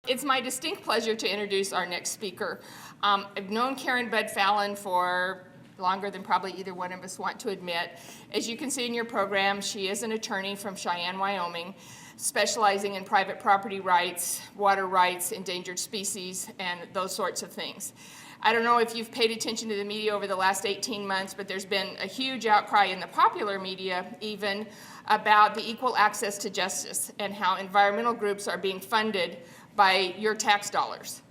It's my distinct pleasure to introduce our next speaker. I've known Karen Budd-Falen for longer than probably either one of us want to admit. As you can see in your program, she is an attorney from Cheyenne, Wyoming, specializing in private property rights, water rights, endangered species, and those sorts of things. I don't know if you've paid attention to the media over the last 18 months, but there's been a huge outcry in the popular media even about the equal access to justice and how environmental groups are being funded by your tax dollars.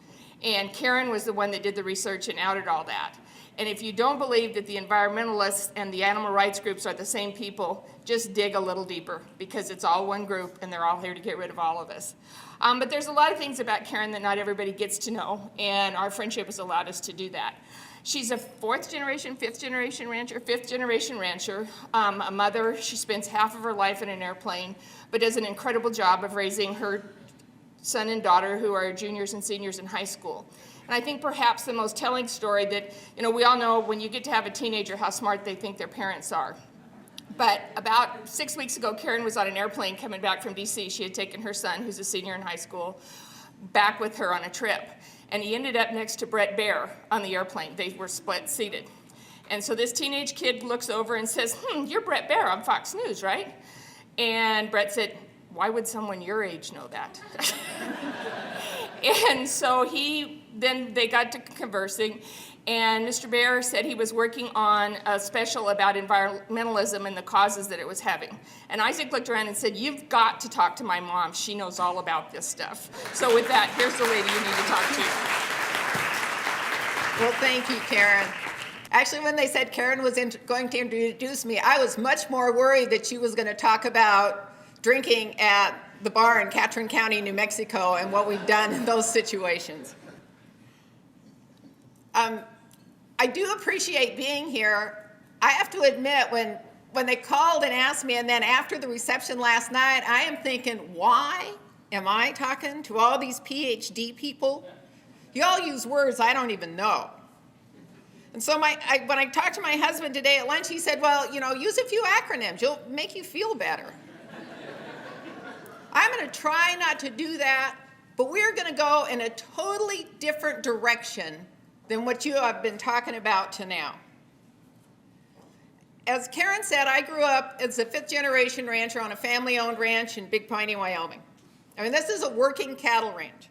And Karen was the one that did the research and outed all that. And if you don't believe that the environmentalists and the animal rights groups are the same people, just dig a little deeper, because it's all one group and they're all here to get rid of all of us. But there's a lot of things about Karen that not everybody gets to know, and our friendship has allowed us to do that. She's a fifth generation rancher, a mother. She spends half of her life in an airplane, but does an incredible job of raising her son and daughter, who are juniors and seniors in high school. And I think perhaps the most telling story that, we all know when you get to have a teenager how smart they think their parents are. But about 6 weeks ago, Karen was on an airplane coming back from DC. She had taken her son, who's a senior in high school, back with her on a trip. And he ended up next to Brett Baer on the airplane. They were split seated. And so this teenage kid looks over and says, you're Brett Baer on Fox News, right? And Brett said, why would someone your age know that? And so then they got to conversing, and Mr. Baer said he was working on a special about environmentalism and the causes that it was having. And Isaac looked around and said, you've got to talk to my mom. She knows all about this stuff. So with that, here's the lady you need to talk to. Well, thank you, Karen. Actually, when they said Karen was going to introduce me, I was much more worried that she was going to talk about drinking at the bar in Catron County, New Mexico, and what we've done in those situations. I do appreciate being here. I have to admit, when they called and asked me, and then after the reception last night, I am thinking, why am I talking to all these PhD people? You all use words I don't even know. And so when I talked to my husband today at lunch, he said, well, use a few acronyms. It'll make you feel better. I'm going to try not to do that, but we're going to go in a totally different direction than what you have been talking about to now. As Karen said, I grew up as a fifth-generation rancher on a family-owned ranch in Big Piney, Wyoming. This is a working cattle ranch.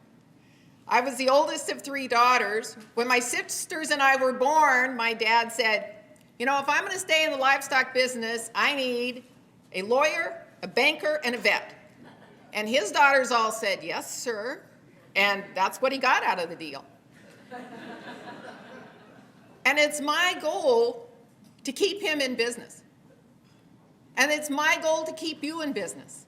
I was the oldest of 3 daughters. When my sisters and I were born, my dad said, if I'm going to stay in the livestock business, I need a lawyer, a banker, and a vet. And his daughters all said, yes, sir. And that's what he got out of the deal. And it's my goal to keep him in business. And it's my goal to keep you in business.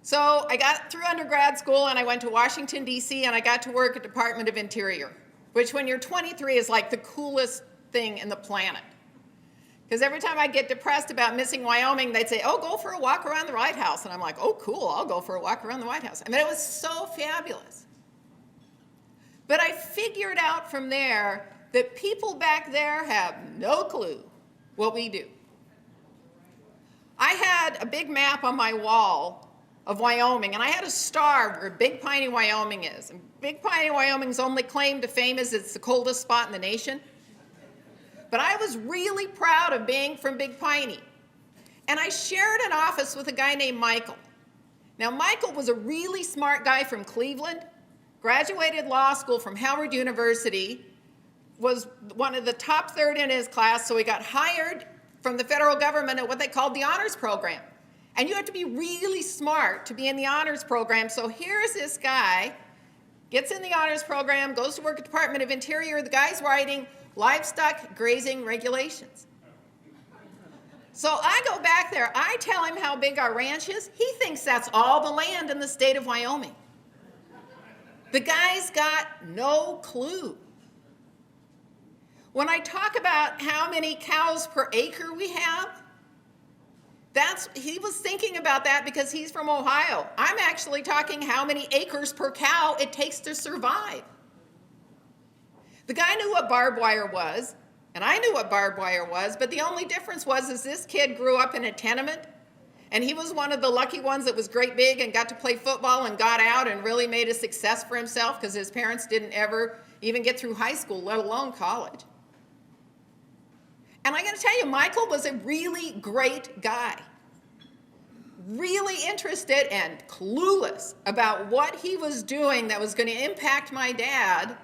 So I got through undergrad school and I went to Washington, D.C., and I got to work at Department of Interior, which when you're 23 is like the coolest thing in the planet. Because every time I get depressed about missing Wyoming, they'd say, oh, go for a walk around the White House. And I'm like, oh, cool, I'll go for a walk around the White House. It was so fabulous. But I figured out from there that people back there have no clue what we do. I had a big map on my wall of Wyoming, and I had a star where Big Piney, Wyoming is. And Big Piney, Wyoming's only claim to fame is it's the coldest spot in the nation. But I was really proud of being from Big Piney. And I shared an office with a guy named Michael. Now, Michael was a really smart guy from Cleveland, graduated law school from Howard University, was one of the top 3rd in his class, so he got hired from the federal government at what they called the honors program. And you have to be really smart to be in the honors program. So here's this guy, gets in the honors program, goes to work at the Department of Interior. The guy's writing livestock grazing regulations. So I go back there, I tell him how big our ranch is. He thinks that's all the land in the state of Wyoming. The guy's got no clue. When I talk about how many cows per acre we have, he was thinking about that because he's from Ohio. I'm actually talking how many acres per cow it takes to survive. The guy knew what barbed wire was, and I knew what barbed wire was, but the only difference was this kid grew up in a tenement, And he was one of the lucky ones that was great big and got to play football and got out and really made a success for himself because his parents didn't ever even get through high school, let alone college. And I got to tell you, Michael was a really great guy. Really interested and clueless about what he was doing that was going to impact my dad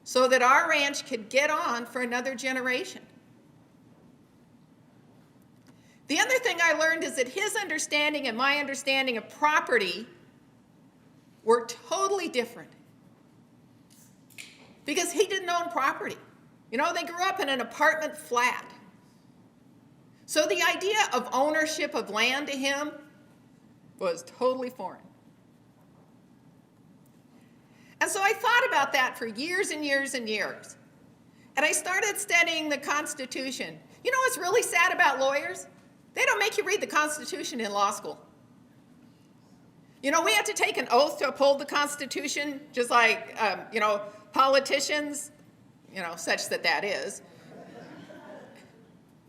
so that our ranch could get on for another generation. The other thing I learned is that his understanding and my understanding of property were totally different. Because he didn't own property. You know, they grew up in an apartment flat. So the idea of ownership of land to him was totally foreign. And so I thought about that for years and years and years. And I started studying the Constitution. You know what's really sad about lawyers? They don't make you read the Constitution in law school. You know, we have to take an oath to uphold the Constitution, just like, politicians, such that is.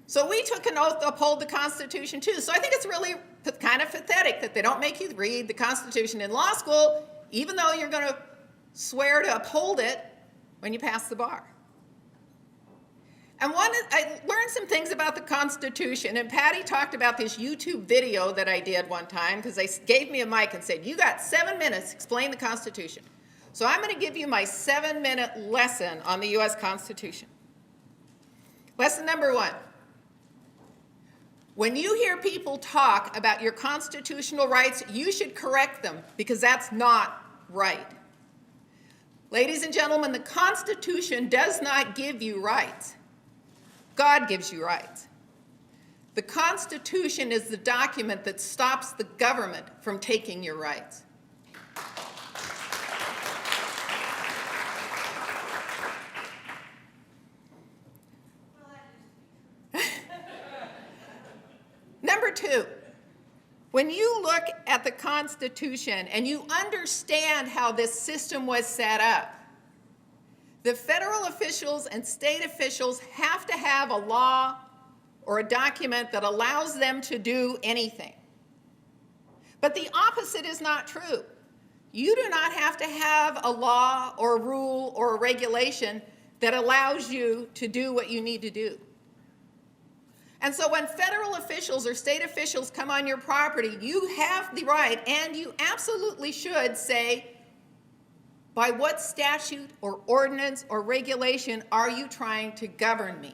So we took an oath to uphold the Constitution too. So I think it's really kind of pathetic that they don't make you read the Constitution in law school, even though you're going to swear to uphold it when you pass the bar. And I learned some things about the Constitution, and Patty talked about this YouTube video that I did one time because they gave me a mic and said, you got 7 minutes, explain the Constitution. So I'm going to give you my 7-minute lesson on the U.S. Constitution. Lesson number 1. When you hear people talk about your constitutional rights, you should correct them because that's not right. Ladies and gentlemen, the Constitution does not give you rights. God gives you rights. The Constitution is the document that stops the government from taking your rights. Number 2, when you look at the Constitution and you understand how this system was set up, the federal officials and state officials have to have a law or a document that allows them to do anything. But the opposite is not true. You do not have to have a law or a rule or a regulation that allows you to do what you need to do. And so when federal officials or state officials come on your property, you have the right, and you absolutely should say, by what statute or ordinance or regulation are you trying to govern me?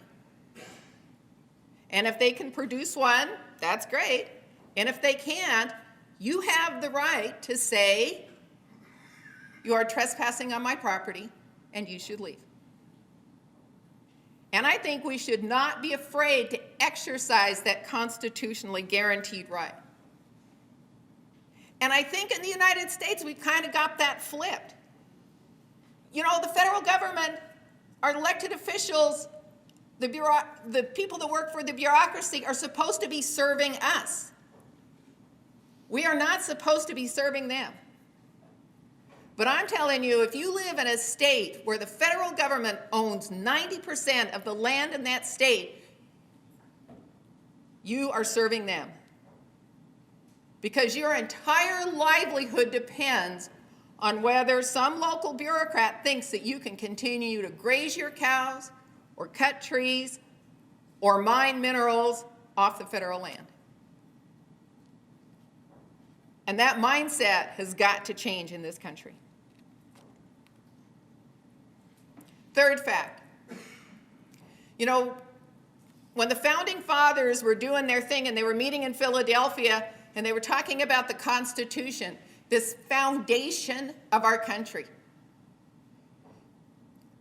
And if they can produce one, that's great. And if they can't, you have the right to say, you are trespassing on my property and you should leave. And I think we should not be afraid to exercise that constitutionally guaranteed right. And I think in the United States, we've kind of got that flipped. You know, the federal government, our elected officials, the people that work for the bureaucracy are supposed to be serving us. We are not supposed to be serving them. But I'm telling you, if you live in a state where the federal government owns 90% of the land in that state, you are serving them. Because your entire livelihood depends on whether some local bureaucrat thinks that you can continue to graze your cows or cut trees or mine minerals off the federal land. And that mindset has got to change in this country. Third fact, you know, when the founding fathers were doing their thing and they were meeting in Philadelphia and they were talking about the Constitution, this foundation of our country.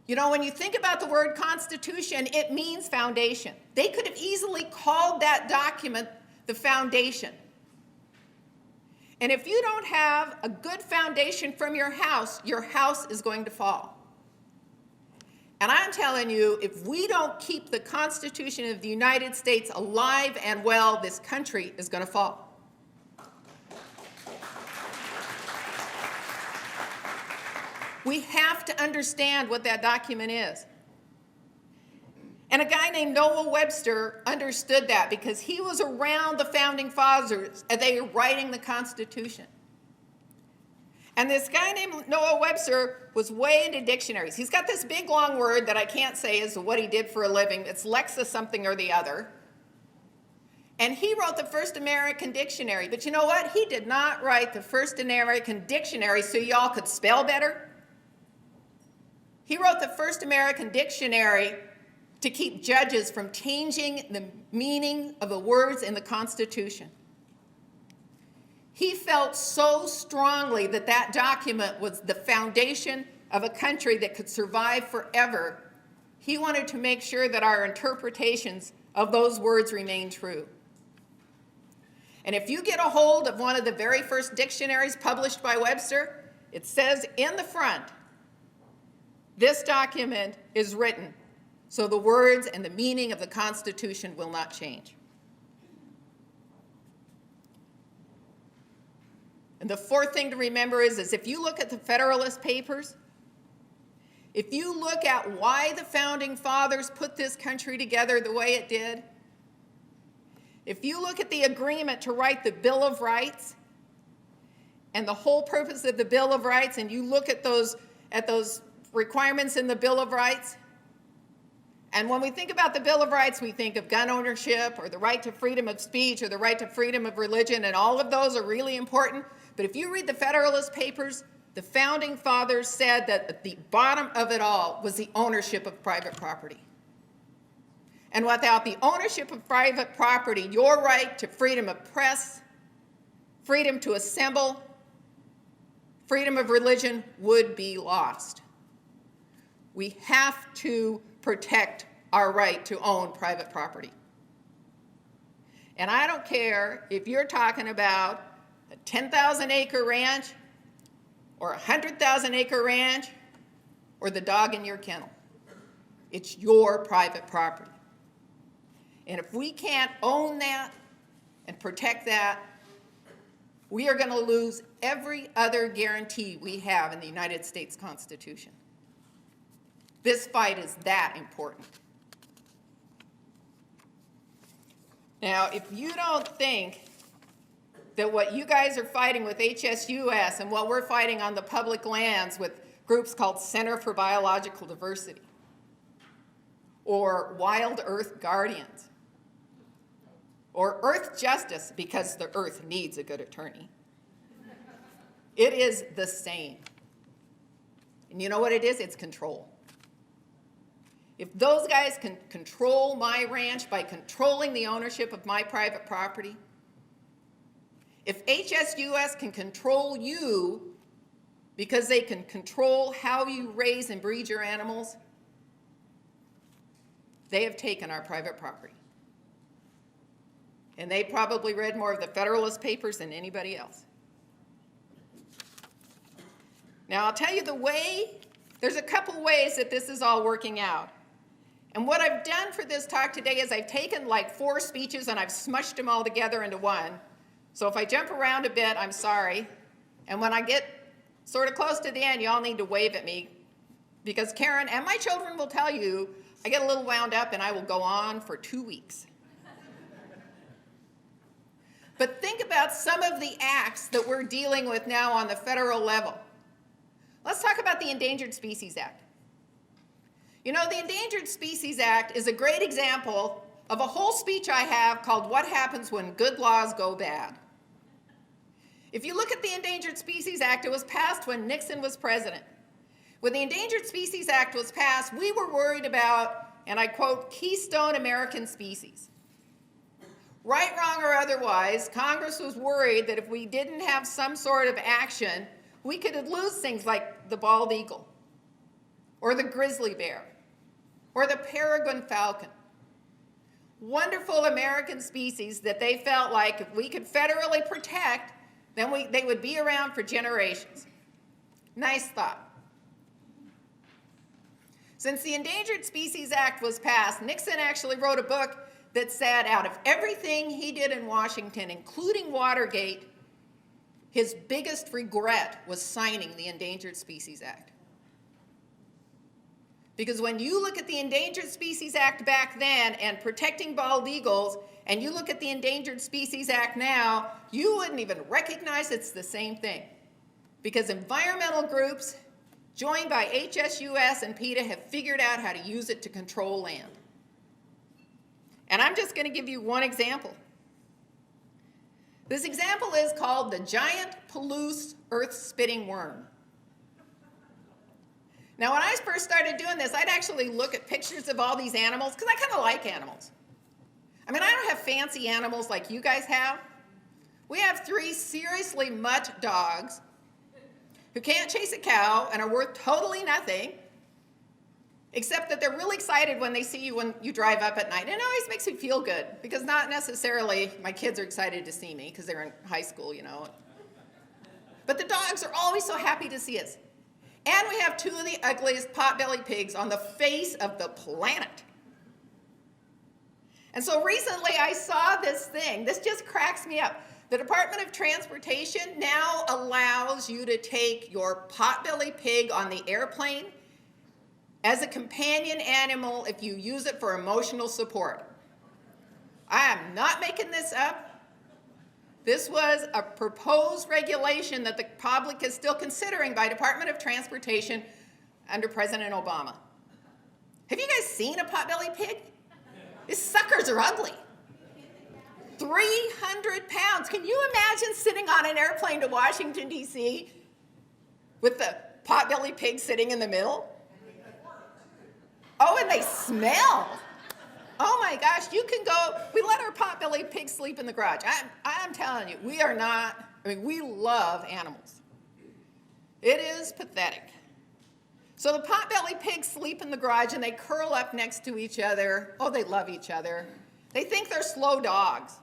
You know, when you think about the word Constitution, it means foundation. They could have easily called that document the foundation. And if you don't have a good foundation from your house is going to fall. And I'm telling you, if we don't keep the Constitution of the United States alive and well, this country is going to fall. We have to understand what that document is. And a guy named Noah Webster understood that because he was around the founding fathers as they were writing the Constitution. And this guy named Noah Webster was way into dictionaries. He's got this big long word that I can't say is what he did for a living. It's Lexa something or the other. And he wrote the first American dictionary. But you know what? He did not write the first American dictionary so y'all could spell better. He wrote the first American dictionary to keep judges from changing the meaning of the words in the Constitution. He felt so strongly that that document was the foundation of a country that could survive forever. He wanted to make sure that our interpretations of those words remain true. And if you get a hold of one of the very first dictionaries published by Webster, it says in the front, this document is written so the words and the meaning of the Constitution will not change. And the fourth thing to remember is if you look at the Federalist Papers, if you look at why the Founding Fathers put this country together the way it did, if you look at the agreement to write the Bill of Rights and the whole purpose of the Bill of Rights, and you look at those requirements in the Bill of Rights, and when we think about the Bill of Rights, we think of gun ownership or the right to freedom of speech or the right to freedom of religion, and all of those are really important. But if you read the Federalist Papers, the Founding Fathers said that at the bottom of it all was the ownership of private property. And without the ownership of private property, your right to freedom of press, freedom to assemble, freedom of religion would be lost. We have to protect our right to own private property. And I don't care if you're talking about a 10,000-acre ranch or a 100,000-acre ranch or the dog in your kennel. It's your private property. And if we can't own that and protect that, we are going to lose every other guarantee we have in the United States Constitution. This fight is that important. Now, if you don't think that what you guys are fighting with HSUS and what we're fighting on the public lands with groups called Center for Biological Diversity or Wild Earth Guardians or Earth Justice, because the earth needs a good attorney, it is the same. And you know what it is? It's control. If those guys can control my ranch by controlling the ownership of my private property, if HSUS can control you because they can control how you raise and breed your animals, they have taken our private property. And they probably read more of the Federalist Papers than anybody else. Now, I'll tell you there's a couple ways that this is all working out. And what I've done for this talk today is I've taken like 4 speeches and I've smushed them all together into one. So if I jump around a bit, I'm sorry. And when I get sort of close to the end, y'all need to wave at me, because Karen and my children will tell you I get a little wound up and I will go on for 2 weeks. But think about some of the acts that we're dealing with now on the federal level. Let's talk about the Endangered Species Act. You know, the Endangered Species Act is a great example of a whole speech I have called What Happens When Good Laws Go Bad. If you look at the Endangered Species Act, it was passed when Nixon was president. When the Endangered Species Act was passed, we were worried about, and I quote, keystone American species. Right, wrong, or otherwise, Congress was worried that if we didn't have some sort of action, we could lose things like the bald eagle, or the grizzly bear, or the peregrine falcon. Wonderful American species that they felt like if we could federally protect, then they would be around for generations. Nice thought. Since the Endangered Species Act was passed, Nixon actually wrote a book that said out of everything he did in Washington, including Watergate, his biggest regret was signing the Endangered Species Act. Because when you look at the Endangered Species Act back then and protecting bald eagles, and you look at the Endangered Species Act now, you wouldn't even recognize it's the same thing. Because environmental groups, joined by HSUS and PETA, have figured out how to use it to control land. And I'm just going to give you one example. This example is called the giant Palouse earth-spitting worm. Now, when I first started doing this, I'd actually look at pictures of all these animals, because I kind of like animals. I mean, I don't have fancy animals like you guys have. We have 3 seriously mutt dogs who can't chase a cow and are worth totally nothing, except that they're really excited when they see you when you drive up at night. And it always makes me feel good, because not necessarily my kids are excited to see me, because they're in high school, you know. But the dogs are always so happy to see us. And we have 2 of the ugliest potbelly pigs on the face of the planet. And so recently I saw this thing. This just cracks me up. The Department of Transportation now allows you to take your potbelly pig on the airplane as a companion animal if you use it for emotional support. I am not making this up. This was a proposed regulation that the public is still considering by Department of Transportation under President Obama. Have you guys seen a potbelly pig? These suckers are ugly. 300 pounds. Can you imagine sitting on an airplane to Washington, D.C. with the potbelly pig sitting in the middle? Oh, and they smell. Oh my gosh, you can go, we let our potbelly pig sleep in the garage. I'm telling you, we are not, I mean, we love animals. It is pathetic. So the potbelly pigs sleep in the garage and they curl up next to each other. Oh, they love each other. They think they're slow dogs.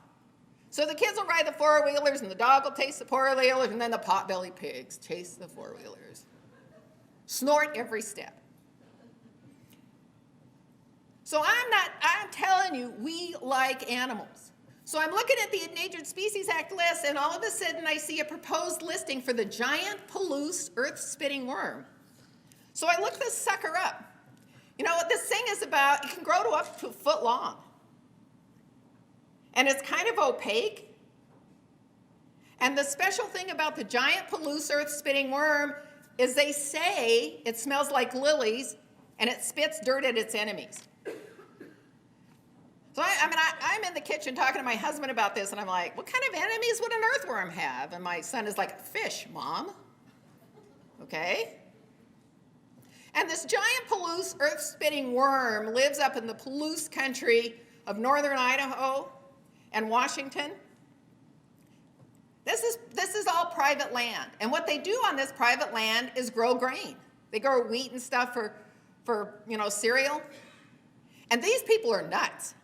So the kids will ride the four-wheelers and the dog will chase the four-wheelers, and then the potbelly pigs chase the four-wheelers. Snort every step. So I'm telling you, we like animals. So I'm looking at the Endangered Species Act list, and all of a sudden I see a proposed listing for the giant Palouse earth-spitting worm. So I looked this sucker up. You know what this thing is about? It can grow to up to a foot long. And it's kind of opaque. And the special thing about the giant Palouse earth-spitting worm is they say it smells like lilies and it spits dirt at its enemies. So I'm in the kitchen talking to my husband about this, and I'm like, what kind of enemies would an earthworm have? And my son is like, fish, Mom. Okay? And this giant Palouse earth-spitting worm lives up in the Palouse country of northern Idaho and Washington. This is all private land. And what they do on this private land is grow grain. They grow wheat and stuff for cereal. And these people are nuts.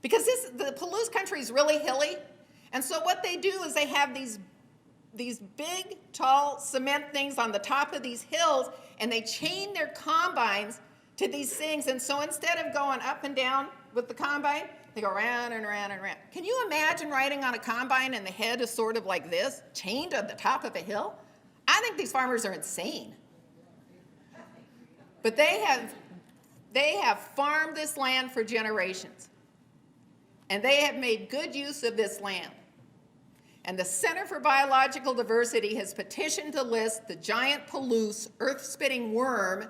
Because the Palouse country is really hilly, and so what they do is they have these big, tall cement things on the top of these hills, and they chain their combines to these things, and so instead of going up and down with the combine, they go round and round and round. Can you imagine riding on a combine and the head is sort of like this, chained to the top of a hill? I think these farmers are insane. But they have farmed this land for generations. And they have made good use of this land. And the Center for Biological Diversity has petitioned to list the giant Palouse earth-spitting worm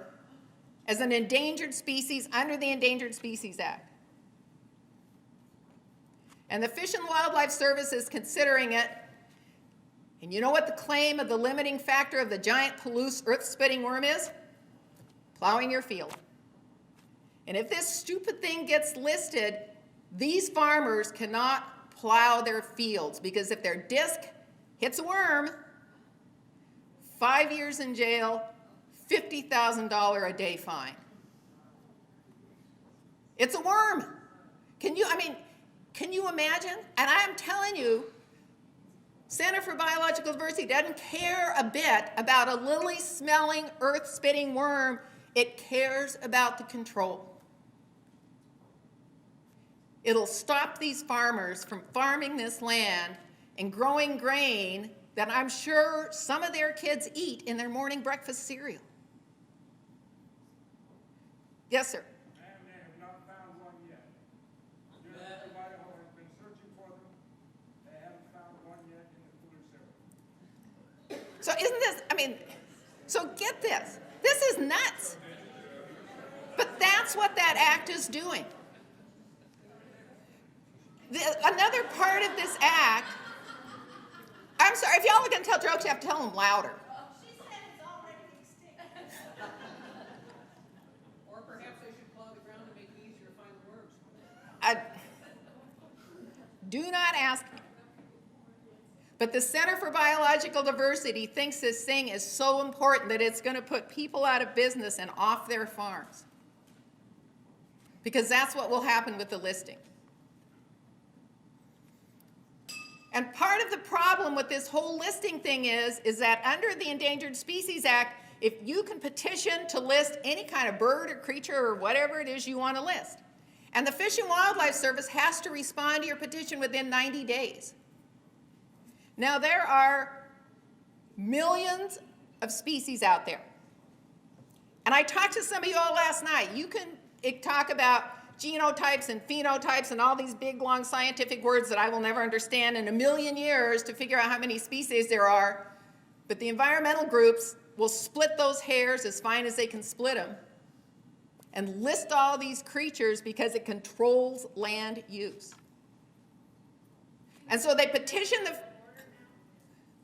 as an endangered species under the Endangered Species Act. And the Fish and Wildlife Service is considering it. And you know what the claim of the limiting factor of the giant Palouse earth-spitting worm is? Plowing your field. And if this stupid thing gets listed, these farmers cannot plow their fields, because if their disc hits a worm, 5 years in jail, $50,000 a day fine. It's a worm. Can you imagine? And I'm telling you, Center for Biological Diversity doesn't care a bit about a lily-smelling, earth-spitting worm. It cares about the control. It'll stop these farmers from farming this land and growing grain that I'm sure some of their kids eat in their morning breakfast cereal. Yes, sir. And they have not found one yet. University of Idaho has been searching for them. They haven't found one yet in the Pooler River. So isn't this, I mean, so get this. This is nuts. But that's what that act is doing. Another part of this act, I'm sorry, if y'all are going to tell jokes, you have to tell them louder. She said it's already extinct. Or perhaps they should plow the ground to make it easier to find the worms. Do not ask me. But the Center for Biological Diversity thinks this thing is so important that it's going to put people out of business and off their farms. Because that's what will happen with the listing. And part of the problem with this whole listing thing is that under the Endangered Species Act, if you can petition to list any kind of bird or creature or whatever it is you want to list, and the Fish and Wildlife Service has to respond to your petition within 90 days. Now, there are millions of species out there. And I talked to some of you all last night. You can talk about genotypes and phenotypes and all these big, long scientific words that I will never understand in a million years to figure out how many species there are. But the environmental groups will split those hairs as fine as they can split them and list all these creatures because it controls land use. And so they petition the...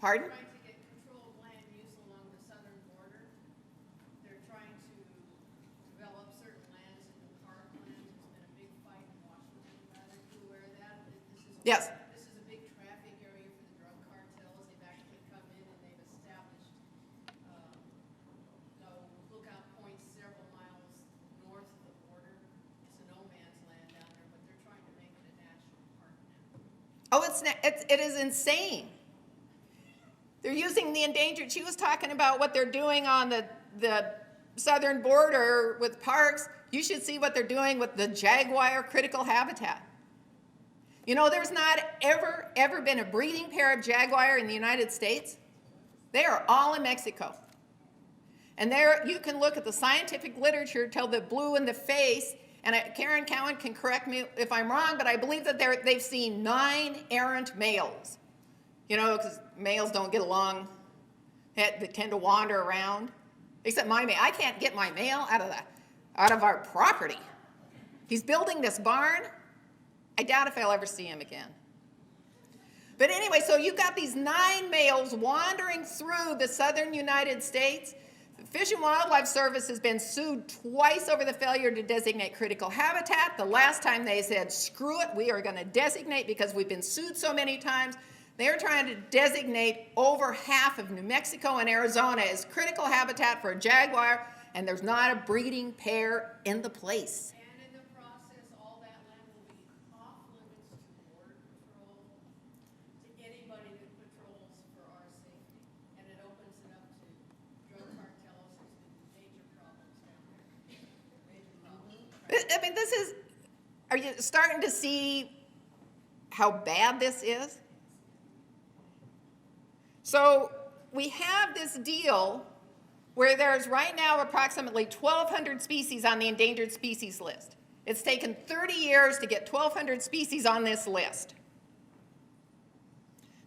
Pardon? Trying to get control of land use along the southern border. They're trying to develop certain lands into parklands. There's been a big fight in Washington about it. You aware of that? Yes. This is a big traffic area for the drug cartels. They've actually come in and they've established lookout points several miles north of the border. It's a no man's land down there, but they're trying to make it a national park now. Oh, it is insane. They're using the endangered. She was talking about what they're doing on the southern border with parks. You should see what they're doing with the jaguar critical habitat. You know, there's not ever been a breeding pair of jaguar in the United States. They are all in Mexico. And there you can look at the scientific literature till the blue in the face. And Karen Cowan can correct me if I'm wrong, but I believe that they've seen 9 errant males. You know, because males don't get along. They tend to wander around. Except my male. I can't get my male out of our property. He's building this barn. I doubt if I'll ever see him again. But anyway, so you've got these 9 males wandering through the southern United States. The Fish and Wildlife Service has been sued twice over the failure to designate critical habitat. The last time they said, screw it, we are going to designate because we've been sued so many times. They're trying to designate over half of New Mexico and Arizona as critical habitat for a jaguar, and there's not a breeding pair in the place. And in the process, all that land will be off limits to Border Patrol, to anybody that patrols for our safety. And it opens it up to drug cartels. There's been major problems down there. Major problems. I mean, are you starting to see how bad this is? So we have this deal where there's right now approximately 1,200 species on the endangered species list. It's taken 30 years to get 1,200 species on this list.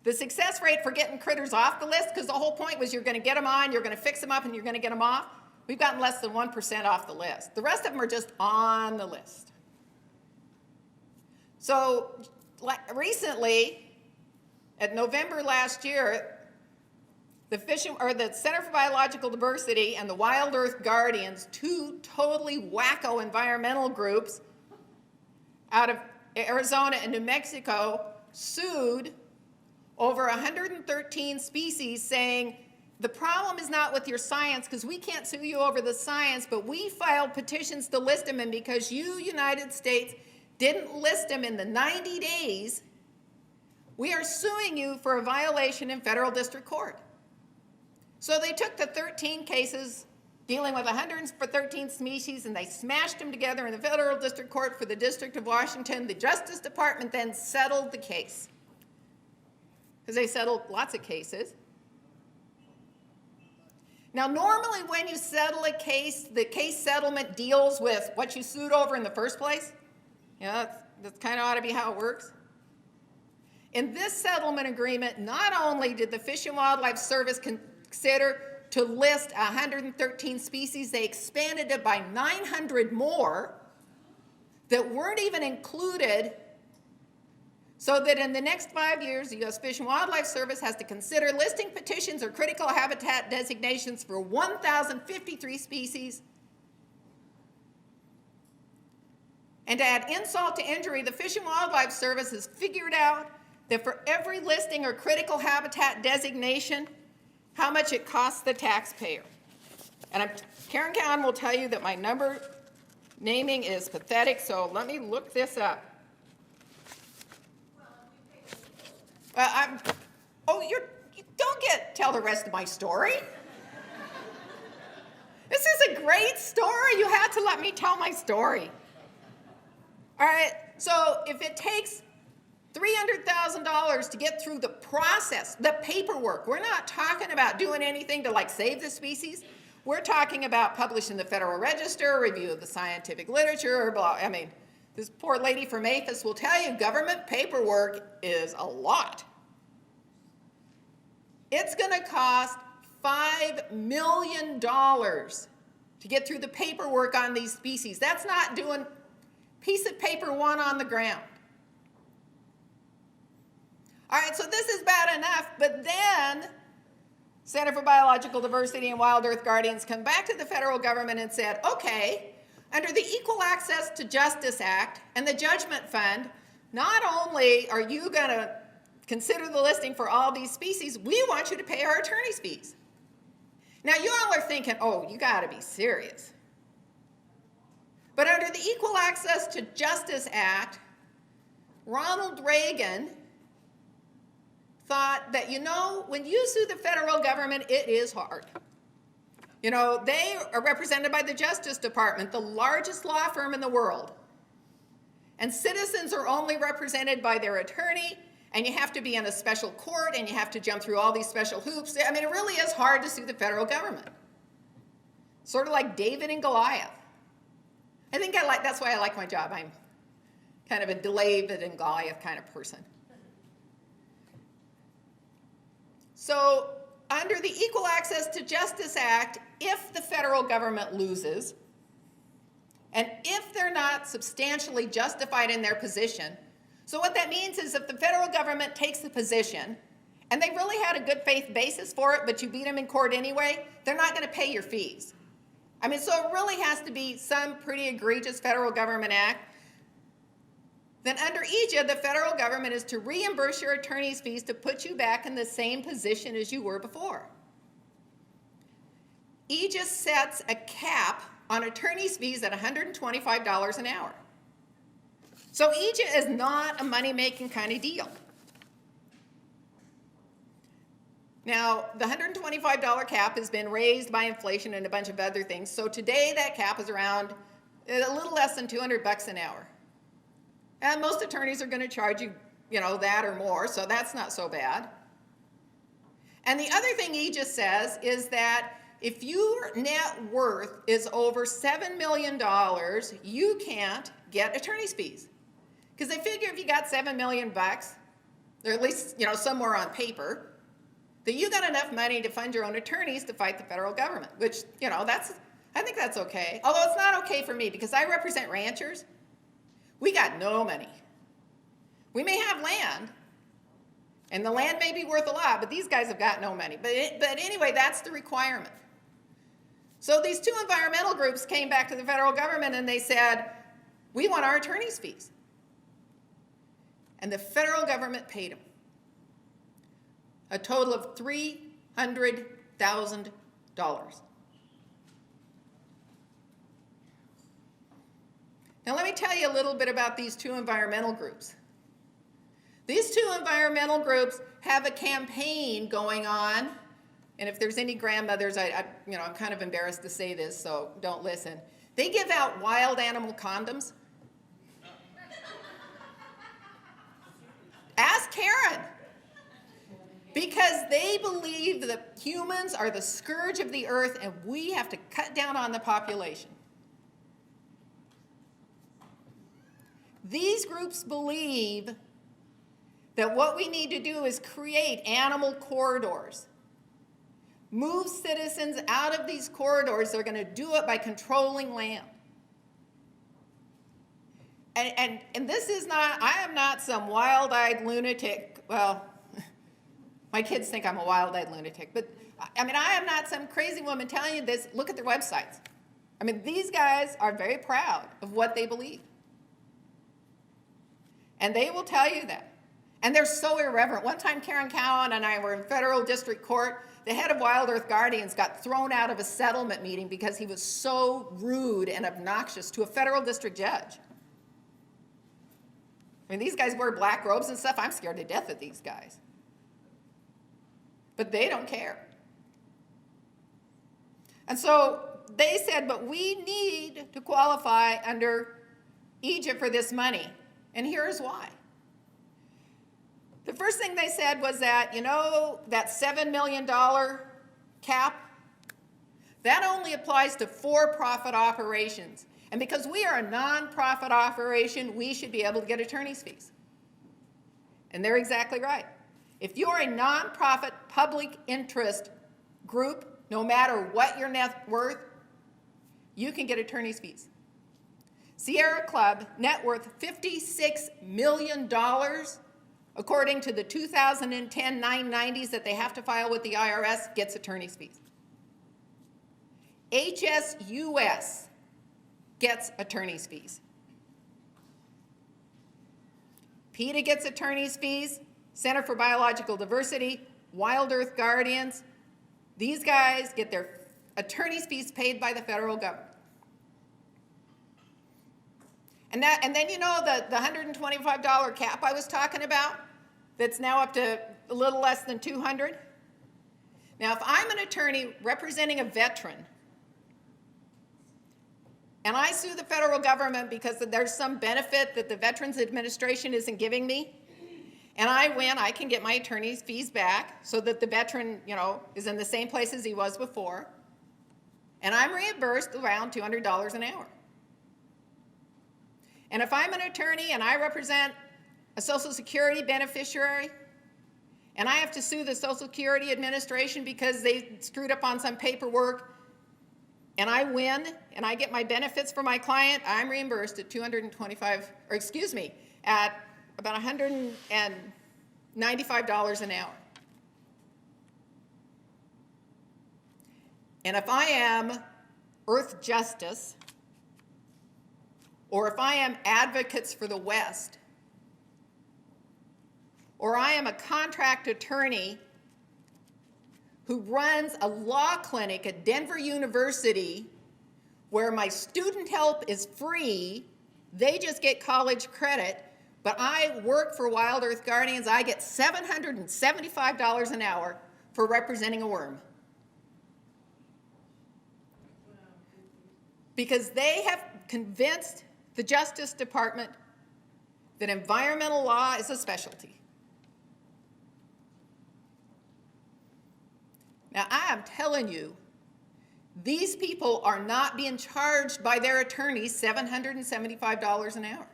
The success rate for getting critters off the list, because the whole point was you're going to get them on, you're going to fix them up, and you're going to get them off, we've gotten less than 1% off the list. The rest of them are just on the list. So recently, at November last year, the Center for Biological Diversity and the Wild Earth Guardians, 2 totally wacko environmental groups out of Arizona and New Mexico, sued over 113 species saying, the problem is not with your science, because we can't sue you over the science, but we filed petitions to list them, and because you, United States, didn't list them in the 90 days, we are suing you for a violation in federal district court. So they took the 13 cases dealing with 113 species and they smashed them together in the federal district court for the District of Washington. The Justice Department then settled the case, because they settled lots of cases. Now, normally when you settle a case, the case settlement deals with what you sued over in the first place. Yeah, that's kind of ought to be how it works. In this settlement agreement, not only did the Fish and Wildlife Service consider to list 113 species, they expanded it by 900 more that weren't even included, so that in the next 5 years, the U.S. Fish and Wildlife Service has to consider listing petitions or critical habitat designations for 1,053 species. And to add insult to injury, the Fish and Wildlife Service has figured out that for every listing or critical habitat designation, how much it costs the taxpayer. And Karen Cowan will tell you that my number naming is pathetic, so let me look this up. Well, you don't tell the rest of my story. This is a great story. You have to let me tell my story. All right, so if it takes $300,000 to get through the process, the paperwork, we're not talking about doing anything to like save the species. We're talking about publishing the Federal Register, review of the scientific literature, blah. I mean, this poor lady from APHIS will tell you government paperwork is a lot. It's going to cost $5 million to get through the paperwork on these species. That's not doing piece of paper one on the ground. All right, so this is bad enough, but then Center for Biological Diversity and Wild Earth Guardians come back to the federal government and said, okay, under the Equal Access to Justice Act and the Judgment Fund, not only are you going to consider the listing for all these species, we want you to pay our attorney's fees. Now, you all are thinking, oh, you got to be serious. But under the Equal Access to Justice Act, Ronald Reagan thought that, you know, when you sue the federal government, it is hard. You know, they are represented by the Justice Department, the largest law firm in the world. And citizens are only represented by their attorney, and you have to be in a special court, and you have to jump through all these special hoops. I mean, it really is hard to sue the federal government. Sort of like David and Goliath. I think that's why I like my job. I'm kind of a David and Goliath kind of person. So under the Equal Access to Justice Act, if the federal government loses, and if they're not substantially justified in their position, so what that means is if the federal government takes the position, and they really had a good faith basis for it, but you beat them in court anyway, they're not going to pay your fees. I mean, so it really has to be some pretty egregious federal government act. Then under EJA, the federal government is to reimburse your attorney's fees to put you back in the same position as you were before. EJA sets a cap on attorney's fees at $125 an hour. So EJA is not a money-making kind of deal. Now, the $125 cap has been raised by inflation and a bunch of other things. So today that cap is around a little less than $200 an hour. And most attorneys are going to charge you, that or more, so that's not so bad. And the other thing EJA says is that if your net worth is over $7 million, you can't get attorney's fees. Because they figure if you got $7 million, or at least, somewhere on paper, that you got enough money to fund your own attorneys to fight the federal government, which, I think that's okay. Although it's not okay for me because I represent ranchers. We got no money. We may have land, and the land may be worth a lot, but these guys have got no money. But anyway, that's the requirement. So these two environmental groups came back to the federal government and they said, we want our attorney's fees. And the federal government paid them a total of $300,000. Now let me tell you a little bit about these two environmental groups. These two environmental groups have a campaign going on, and if there's any grandmothers, I'm kind of embarrassed to say this, so don't listen. They give out wild animal condoms. Ask Karen. Because they believe that humans are the scourge of the earth and we have to cut down on the population. These groups believe that what we need to do is create animal corridors. Move citizens out of these corridors. They're going to do it by controlling land. And this is not, I am not some wild-eyed lunatic. Well, my kids think I'm a wild-eyed lunatic, but I mean, I am not some crazy woman telling you this. Look at their websites. I mean, these guys are very proud of what they believe. And they will tell you that. And they're so irreverent. One time, Karen Cowan and I were in federal district court. The head of Wild Earth Guardians got thrown out of a settlement meeting because he was so rude and obnoxious to a federal district judge. I mean, these guys wear black robes and stuff. I'm scared to death of these guys. But they don't care. And so they said, but we need to qualify under Egypt for this money. And here's why. The first thing they said was that, you know, that $7 million cap, that only applies to for-profit operations. And because we are a nonprofit operation, we should be able to get attorney's fees. And they're exactly right. If you're a nonprofit public interest group, no matter what your net worth, you can get attorney's fees. Sierra Club, net worth $56 million, according to the 2010 990s that they have to file with the IRS, gets attorney's fees. HSUS gets attorney's fees. PETA gets attorney's fees. Center for Biological Diversity, Wild Earth Guardians, these guys get their attorney's fees paid by the federal government. And then you know the $125 cap I was talking about, that's now up to a little less than $200. Now, if I'm an attorney representing a veteran, and I sue the federal government because there's some benefit that the Veterans Administration isn't giving me, and I win, I can get my attorney's fees back so that the veteran, you know, is in the same place as he was before. And I'm reimbursed around $200 an hour. And if I'm an attorney and I represent a Social Security beneficiary, and I have to sue the Social Security Administration because they screwed up on some paperwork, and I win, and I get my benefits for my client, I'm reimbursed at at about $195 an hour. And if I am Earth Justice, or if I am Advocates for the West, or I am a contract attorney who runs a law clinic at Denver University where my student help is free, they just get college credit, but I work for Wild Earth Guardians, I get $775 an hour for representing a worm. Because they have convinced the Justice Department that environmental law is a specialty. Now, I am telling you, these people are not being charged by their attorneys $775 an hour.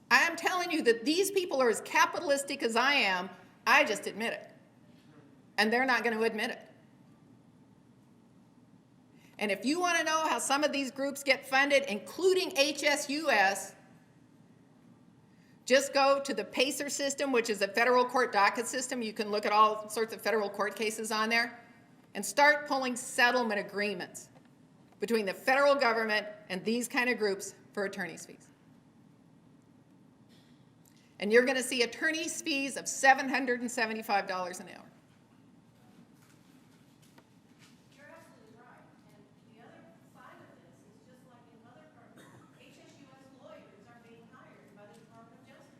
I am telling you that these people are as capitalistic as I am. I just admit it. And they're not going to admit it. And if you want to know how some of these groups get funded, including HSUS, just go to the PACER system, which is a federal court docket system. You can look at all sorts of federal court cases on there, and start pulling settlement agreements between the federal government and these kind of groups for attorney's fees. And you're going to see attorney's fees of $775 an hour. You're absolutely right. And the other side of this is just like in other parts, HSUS lawyers are being hired by the Department of Justice.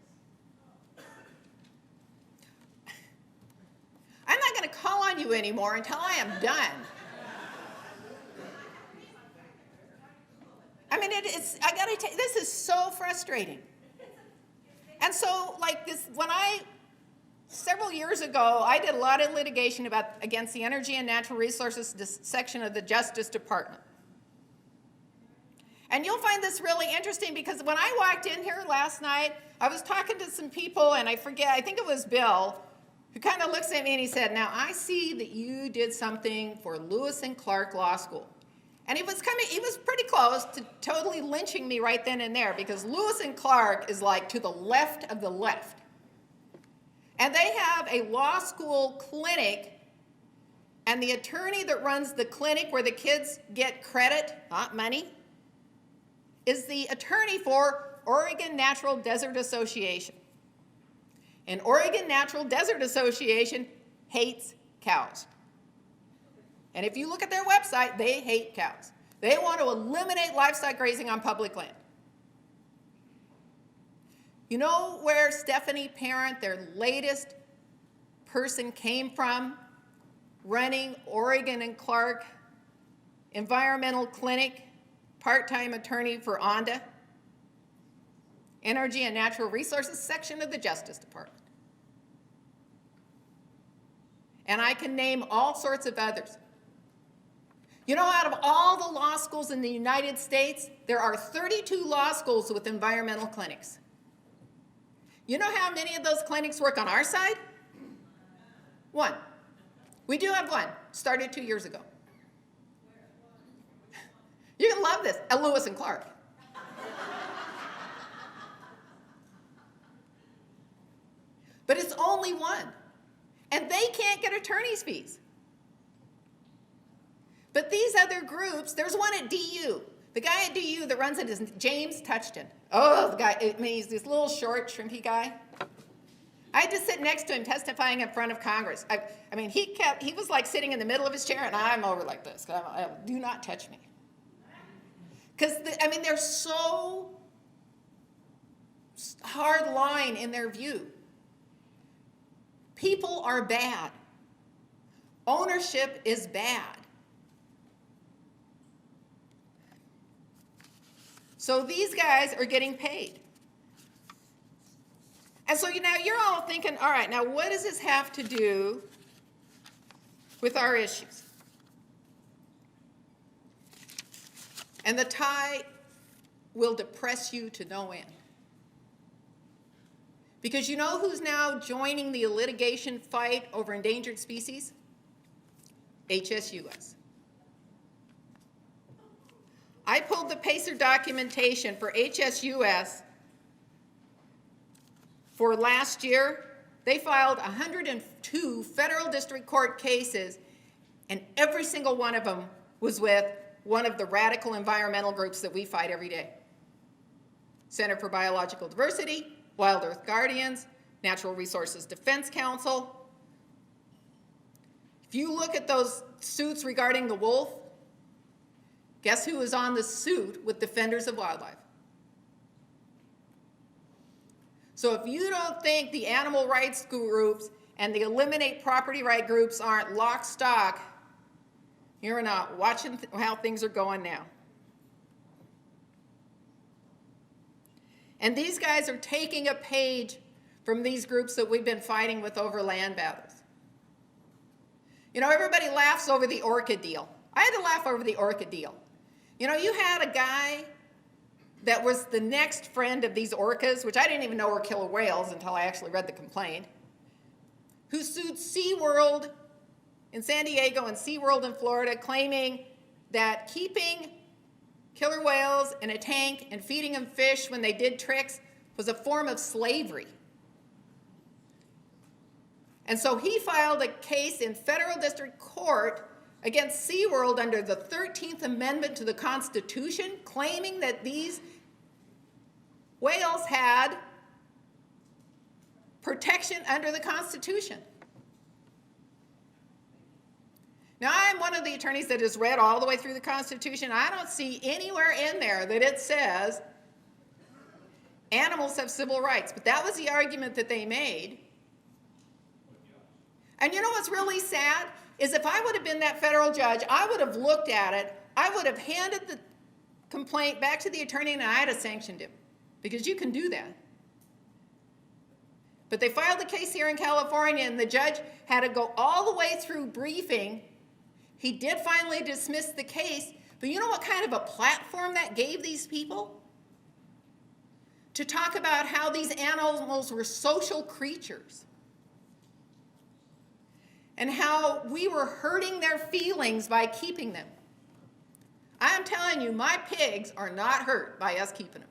I'm not going to call on you anymore until I am done. I mean, I got to tell you, this is so frustrating. And so, like this, when I several years ago, I did a lot of litigation against the Energy and Natural Resources section of the Justice Department. And you'll find this really interesting because when I walked in here last night, I was talking to some people, and I think it was Bill, who kind of looks at me and he said, now I see that you did something for Lewis and Clark Law School. And he was pretty close to totally lynching me right then and there, because Lewis and Clark is like to the left of the left. And they have a law school clinic, and the attorney that runs the clinic where the kids get credit, not money, is the attorney for Oregon Natural Desert Association. And Oregon Natural Desert Association hates cows. And if you look at their website, they hate cows. They want to eliminate livestock grazing on public land. You know where Stephanie Parent, their latest person, came from, running Oregon and Clark Environmental Clinic, part-time attorney for ONDA, Energy and Natural Resources section of the Justice Department. And I can name all sorts of others. You know, out of all the law schools in the United States, there are 32 law schools with environmental clinics. You know how many of those clinics work on our side? One. We do have one, started 2 years ago. You're gonna love this, at Lewis and Clark. But it's only one. And they can't get attorney's fees. But these other groups, there's one at DU. The guy at DU that runs it is James Touchton. Oh, the guy, I mean, he's this little short, shrimpy guy. I had to sit next to him testifying in front of Congress. I mean, he was like sitting in the middle of his chair, and I'm over like this. Do not touch me. Because, they're so hard line in their view. People are bad. Ownership is bad. So these guys are getting paid. And so now you're all thinking, all right, now what does this have to do with our issues? And the tie will depress you to no end. Because you know who's now joining the litigation fight over endangered species? HSUS. I pulled the PACER documentation for HSUS for last year. They filed 102 federal district court cases, and every single one of them was with one of the radical environmental groups that we fight every day. Center for Biological Diversity, Wild Earth Guardians, Natural Resources Defense Council. If you look at those suits regarding the wolf, guess who is on the suit with Defenders of Wildlife? So if you don't think the animal rights groups and the eliminate property right groups aren't lock stock, you're not watching how things are going now. And these guys are taking a page from these groups that we've been fighting with over land battles. You know, everybody laughs over the orca deal. I had to laugh over the orca deal. You know, you had a guy that was the next friend of these orcas, which I didn't even know were killer whales until I actually read the complaint, who sued SeaWorld in San Diego and SeaWorld in Florida, claiming that keeping killer whales in a tank and feeding them fish when they did tricks was a form of slavery. And so he filed a case in federal district court against SeaWorld under the 13th Amendment to the Constitution, claiming that these whales had protection under the Constitution. Now, I'm one of the attorneys that has read all the way through the Constitution. I don't see anywhere in there that it says animals have civil rights, but that was the argument that they made. And you know what's really sad? Is if I would have been that federal judge, I would have looked at it, I would have handed the complaint back to the attorney, and I'd have sanctioned him. Because you can do that. But they filed the case here in California, and the judge had to go all the way through briefing. He did finally dismiss the case, but you know what kind of a platform that gave these people? To talk about how these animals were social creatures and how we were hurting their feelings by keeping them. I'm telling you, my pigs are not hurt by us keeping them.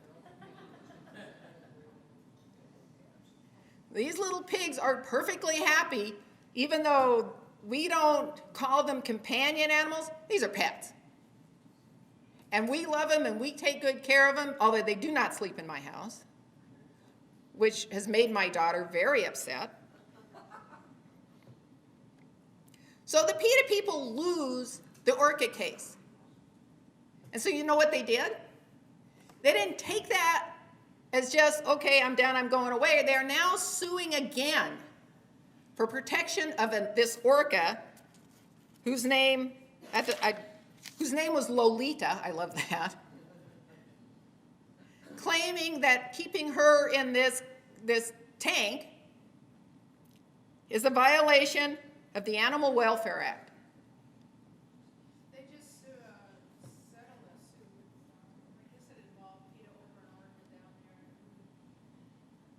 These little pigs are perfectly happy, even though we don't call them companion animals. These are pets. And we love them and we take good care of them, although they do not sleep in my house, which has made my daughter very upset. So the PETA people lose the orchid case. And so you know what they did? They didn't take that as just, okay, I'm done, I'm going away. They're now suing again for protection of this orca whose name was Lolita, I love that, claiming that keeping her in this tank is a violation of the Animal Welfare Act. They just settled a suit, I guess it involved PETA over an orchid down there, who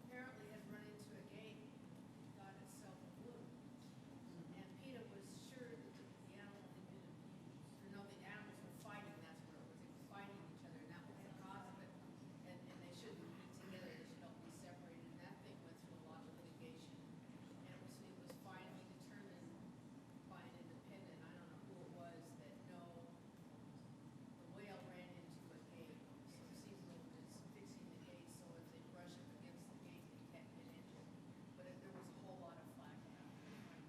apparently had run into a gate, got itself a wound. And PETA was sure that the animal had been abused, or no, the animals were fighting, that's what it was, they were fighting each other, and that was the cause of it. And they shouldn't be together, they should all be separated, and that thing went through a lot of litigation. And it was finally determined by an independent, I don't know who it was, that no, the whale ran into a gate. So Cecil was fixing the gate so if they brush up against the gate, they can't get injured. But there was a whole lot of flack about it.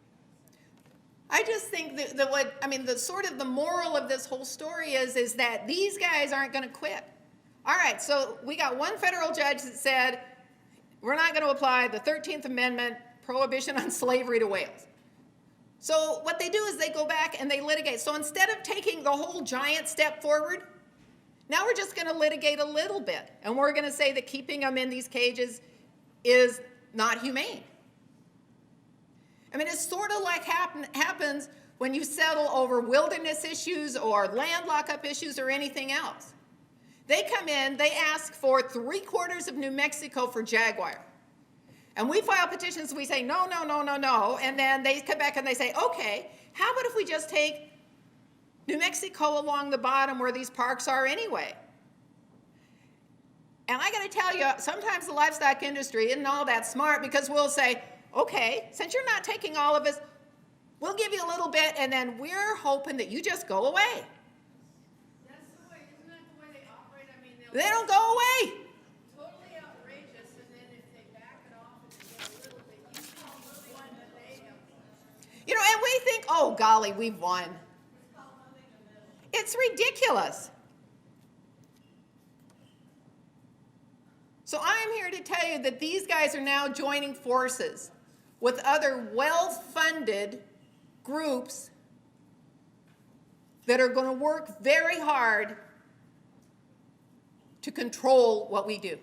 I just think that what, I mean, the sort of the moral of this whole story is that these guys aren't going to quit. All right, so we got one federal judge that said, we're not going to apply the 13th Amendment prohibition on slavery to whales. So what they do is they go back and they litigate. So instead of taking the whole giant step forward, now we're just going to litigate a little bit. And we're going to say that keeping them in these cages is not humane. I mean, it's sort of like happens when you settle over wilderness issues or land lockup issues or anything else. They come in, they ask for 3/4 of New Mexico for jaguar. And we file petitions, we say, no, no, no, no, no. And then they come back and they say, okay, how about if we just take New Mexico along the bottom where these parks are anyway? And I got to tell you, sometimes the livestock industry isn't all that smart because we'll say, okay, since you're not taking all of us, we'll give you a little bit and then we're hoping that you just go away. That's the way, isn't that the way they operate? I mean, They don't go away. totally outrageous, and then if they back it off and they get a little bit, you call the one that they have. You know, and we think, oh, golly, we've won. It's ridiculous. So I'm here to tell you that these guys are now joining forces with other well-funded groups that are going to work very hard to control what we do.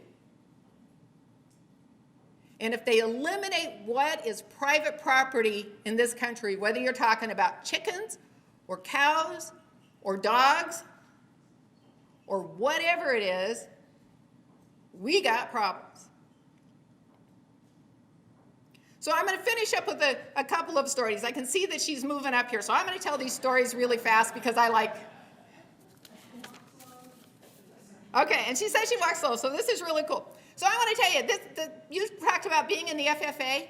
And if they eliminate what is private property in this country, whether you're talking about chickens or cows or dogs or whatever it is, we got problems. So I'm going to finish up with a couple of stories. I can see that she's moving up here, so I'm going to tell these stories really fast because I like. Okay, and she says she walks slow, so this is really cool. So I want to tell you, you talked about being in the FFA.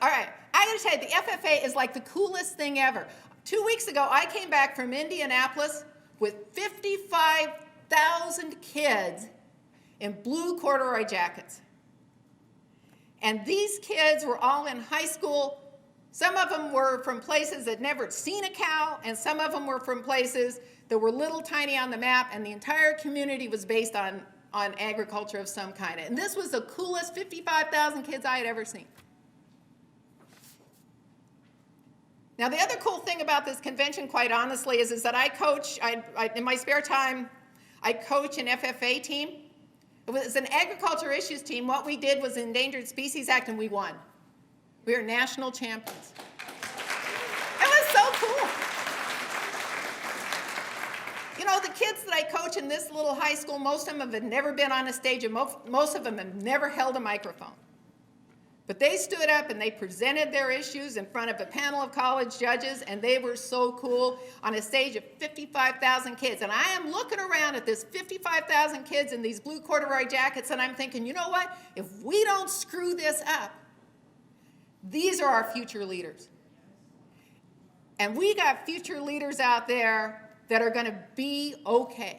All right, I got to tell you, the FFA is like the coolest thing ever. 2 weeks ago, I came back from Indianapolis with 55,000 kids in blue corduroy jackets. And these kids were all in high school. Some of them were from places that never seen a cow, and some of them were from places that were little tiny on the map, and the entire community was based on agriculture of some kind. And this was the coolest 55,000 kids I had ever seen. Now, the other cool thing about this convention, quite honestly, is that I coach, in my spare time, I coach an FFA team. It was an agriculture issues team. What we did was Endangered Species Act, and we won. We are national champions. It was so cool. You know, the kids that I coach in this little high school, most of them have never been on a stage, and most of them have never held a microphone. But they stood up and they presented their issues in front of a panel of college judges, and they were so cool on a stage of 55,000 kids. And I am looking around at this 55,000 kids in these blue corduroy jackets, and I'm thinking, you know what? If we don't screw this up, these are our future leaders. And we got future leaders out there that are going to be okay.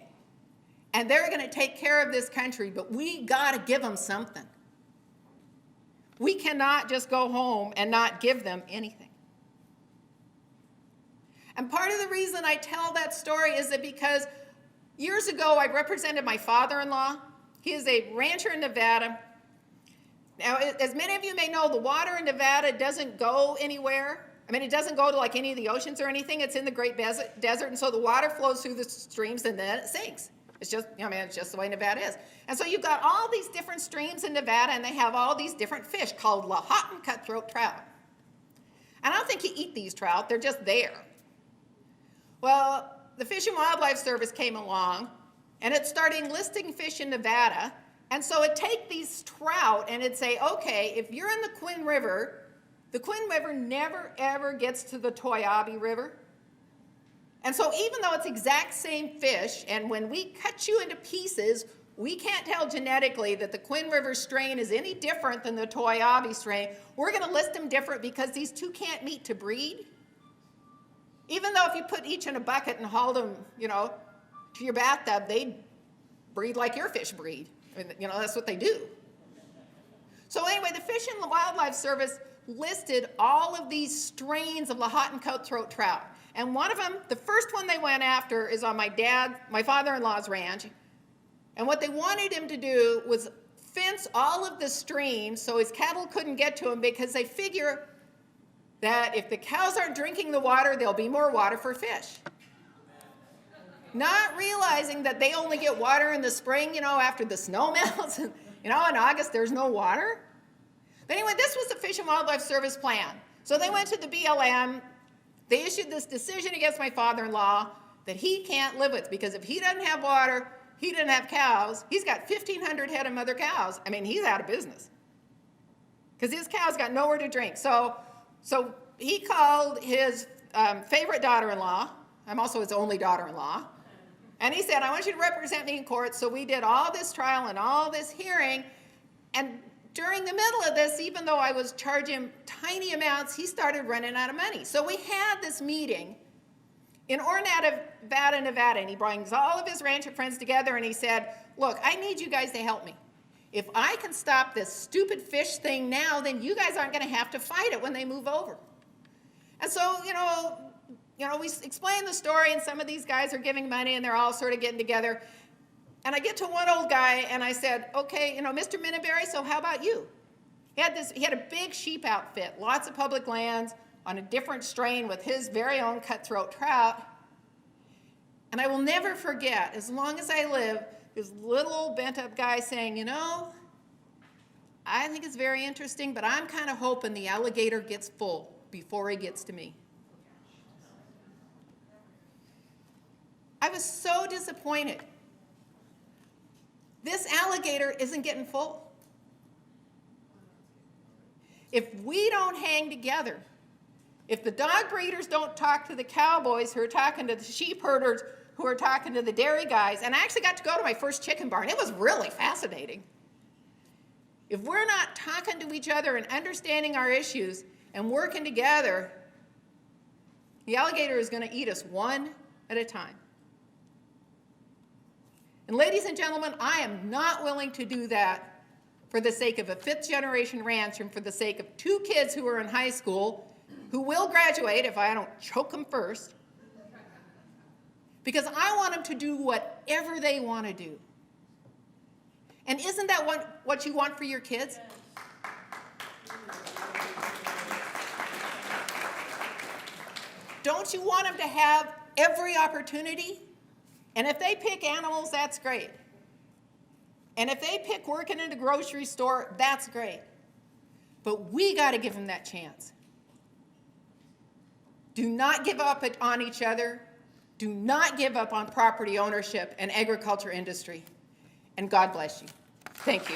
And they're going to take care of this country, but we got to give them something. We cannot just go home and not give them anything. And part of the reason I tell that story is that because years ago I represented my father-in-law. He is a rancher in Nevada. Now, as many of you may know, the water in Nevada doesn't go anywhere. I mean, it doesn't go to like any of the oceans or anything. It's in the Great Desert, and so the water flows through the streams and then it sinks. It's just, I mean, it's just the way Nevada is. And so you've got all these different streams in Nevada, and they have all these different fish called Lahontan cutthroat trout. And I don't think you eat these trout, they're just there. Well, the Fish and Wildlife Service came along, and it started listing fish in Nevada, and so it'd take these trout and it'd say, okay, if you're in the Quinn River never ever gets to the Toyabe River. And so even though it's exact same fish, and when we cut you into pieces, we can't tell genetically that the Quinn River strain is any different than the Toyabe strain. We're going to list them different because these two can't meet to breed. Even though if you put each in a bucket and hauled them, you know, to your bathtub, they'd breed like your fish breed. I mean, you know, that's what they do. So anyway, the Fish and Wildlife Service listed all of these strains of Lahontan cutthroat trout. And one of them, the first one they went after is on my father-in-law's ranch. And what they wanted him to do was fence all of the streams so his cattle couldn't get to him, because they figure that if the cows aren't drinking the water, there'll be more water for fish. Not realizing that they only get water in the spring, you know, after the snow melts. And, you know, in August there's no water. But anyway, this was the Fish and Wildlife Service plan. So they went to the BLM. They issued this decision against my father-in-law that he can't live with, because if he doesn't have water, he doesn't have cows. He's got 1,500 head of mother cows. I mean, he's out of business because his cows got nowhere to drink. So he called his favorite daughter-in-law. I'm also his only daughter-in-law. And he said, I want you to represent me in court. So we did all this trial and all this hearing. And during the middle of this, even though I was charging tiny amounts, he started running out of money. So we had this meeting in Oronata, Nevada, and he brings all of his rancher friends together, and he said, look, I need you guys to help me. If I can stop this stupid fish thing now, then you guys aren't going to have to fight it when they move over. And so, you know, we explained the story, and some of these guys are giving money, and they're all sort of getting together. And I get to one old guy, and I said, okay, you know, Mr. Minneberry, so how about you? He had a big sheep outfit, lots of public lands, on a different strain with his very own cutthroat trout. And I will never forget, as long as I live, this little old bent-up guy saying, you know, I think it's very interesting, but I'm kind of hoping the alligator gets full before he gets to me. I was so disappointed. This alligator isn't getting full. If we don't hang together, if the dog breeders don't talk to the cowboys who are talking to the sheep herders who are talking to the dairy guys, and I actually got to go to my first chicken barn. It was really fascinating. If we're not talking to each other and understanding our issues and working together, the alligator is going to eat us one at a time. And ladies and gentlemen, I am not willing to do that for the sake of a fifth-generation ranch and for the sake of two kids who are in high school who will graduate if I don't choke them first, because I want them to do whatever they want to do. And isn't that what you want for your kids? Don't you want them to have every opportunity? And if they pick animals, that's great. And if they pick working in a grocery store, that's great. But we got to give them that chance. Do not give up on each other. Do not give up on property ownership and agriculture industry. And God bless you. Thank you.